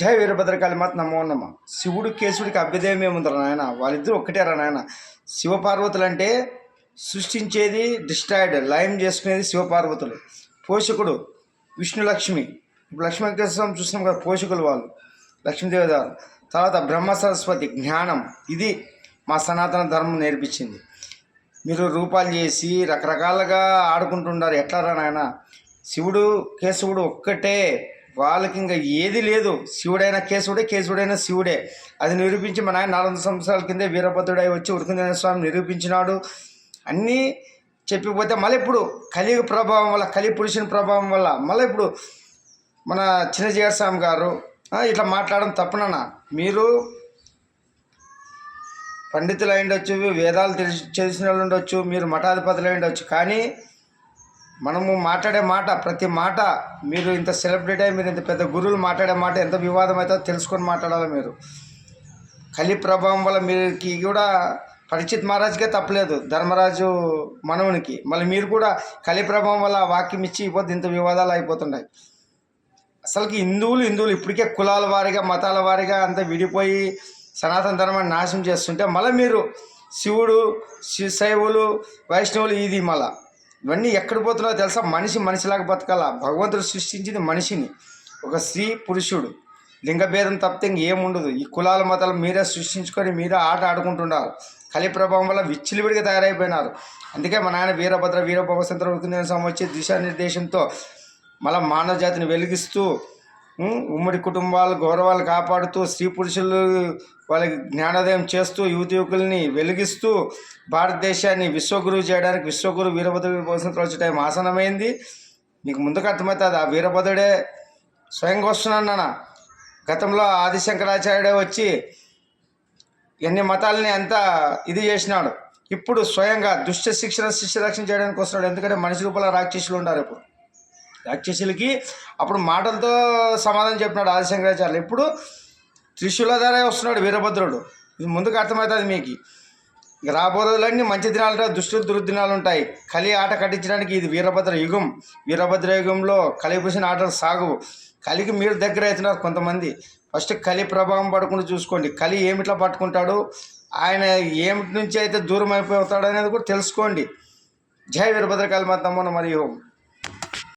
జై వీరభద్రకాళి మాత నమో నమ. శివుడు కేశవుడికి అభ్యుదయం ఏముందరా నాయన, వాళ్ళిద్దరూ ఒక్కటేరా నాయన. శివపార్వతులు అంటే సృష్టించేది, డిస్ట్రాయిడ్ లయం చేసుకునేది శివపార్వతులు. పోషకుడు విష్ణులక్ష్మి. ఇప్పుడు లక్ష్మీ వెంకటేశ్వరం చూసినాం కదా, పోషకులు వాళ్ళు లక్ష్మీదేవదారు. తర్వాత బ్రహ్మ సరస్వతి జ్ఞానం. ఇది మా సనాతన ధర్మం నేర్పించింది. మీరు రూపాలు చేసి రకరకాలుగా ఆడుకుంటున్నారు, ఎట్లారా నాయన. శివుడు కేశవుడు ఒక్కటే, వాళ్ళకి ఇంకా ఏది లేదు. శివుడైన కేశవుడే, కేశవుడైన శివుడే. అది నిరూపించి మన ఆయన 400 సంవత్సరాల కిందే వీరభద్రుడై వచ్చి ఉరుకుంజన స్వామి నిరూపించినాడు. అన్నీ చెప్పిపోతే మళ్ళీ ఇప్పుడు కలియుగ ప్రభావం వల్ల, కలి పురుషుని ప్రభావం వల్ల మళ్ళీ ఇప్పుడు మన చిన్నజీఆర్ స్వామి గారు ఇట్లా మాట్లాడడం తప్పునన్నా. మీరు పండితులు అయి ఉండొచ్చు, వేదాలు తెలిసిన వాళ్ళు ఉండొచ్చు, మీరు మఠాధిపతులు అయి ఉండొచ్చు, కానీ మనము మాట్లాడే మాట, ప్రతి మాట, మీరు ఇంత సెలబ్రిటీ అయ్యి మీరు ఇంత పెద్ద గురువులు మాట్లాడే మాట ఎంత వివాదం అవుతుందో తెలుసుకొని మాట్లాడాలి. మీరు కలి ప్రభావం వల్ల మీరుకి కూడా పరీక్షిత్ మహారాజ్కే తప్పలేదు, ధర్మరాజు మనవునికి. మళ్ళీ మీరు కూడా కలి ప్రభావం వల్ల వాక్యం ఇచ్చి ఇపోతే ఇంత వివాదాలు అయిపోతున్నాయి. అసలుకి హిందువులు ఇప్పటికే కులాల వారిగా, మతాల వారిగా అంతా విడిపోయి సనాతన ధర్మాన్ని నాశనం చేస్తుంటే మళ్ళీ మీరు శివుడు, శైవులు, వైష్ణవులు, ఇది మళ్ళీ ఇవన్నీ ఎక్కడ పోతున్నాయో తెలుసా? మనిషిలాగా బతకాల. భగవంతుడు సృష్టించింది మనిషిని, ఒక స్త్రీ పురుషుడు, లింగభేదం తప్పితే ఇంకేముండదు. ఈ కులాల మతాలు మీరే సృష్టించుకొని మీరే ఆట ఆడుకుంటున్నారు. కలి ప్రభావం వల్ల విచ్చిలివిడిగా తయారైపోయినారు. అందుకే మా నాయన వీరభద్ర ఉరుకుంజన స్వామి వచ్చే దిశానిర్దేశంతో మళ్ళీ మానవ జాతిని వెలిగిస్తూ, ఉమ్మడి కుటుంబాల గౌరవాలు కాపాడుతూ, స్త్రీ పురుషులు వాళ్ళకి జ్ఞానోదయం చేస్తూ, యువకుల్ని వెలిగిస్తూ భారతదేశాన్ని విశ్వగురువు చేయడానికి విశ్వగురు వీరభద్రుడి వసంతరావు వచ్చే టైం ఆసనమైంది. మీకు ముందుకు అర్థమవుతుంది, ఆ వీరభద్రుడే స్వయంగా వస్తున్నాను. గతంలో ఆదిశంకరాచార్యుడే వచ్చి ఎన్ని మతాలని అంతా ఇది చేసినాడు. ఇప్పుడు స్వయంగా దుష్ట శిష్య రక్షణ చేయడానికి వస్తున్నాడు. ఎందుకంటే మనిషి రూపంలో రాక్షసులు ఉన్నారు. ఇప్పుడు రాక్షసులకి అప్పుడు మాటలతో సమాధానం చెప్పినాడు ఆదిశంకరాచార్యులు. ఇప్పుడు త్రిశూలధారే వస్తున్నాడు వీరభద్రుడు. ఇది ముందుకు అర్థమవుతుంది మీకు. ఇక రాబోయేలన్నీ మంచి దినాలు, దుష్టులు దుర్దినాలు ఉంటాయి. కలి ఆట కట్టించడానికి ఇది వీరభద్ర యుగం. వీరభద్ర యుగంలో కలిపూసిన ఆటలు సాగు. కలికి మీరు దగ్గర అవుతున్నారు కొంతమంది. ఫస్ట్ కలి ప్రభావం పడకుండా చూసుకోండి. కలి ఏమిట్లా పట్టుకుంటాడు, ఆయన ఏమిటి నుంచి అయితే దూరం అయిపోతాడు అనేది కూడా తెలుసుకోండి. జై వీరభద్రకాళి మాత నమో నమః.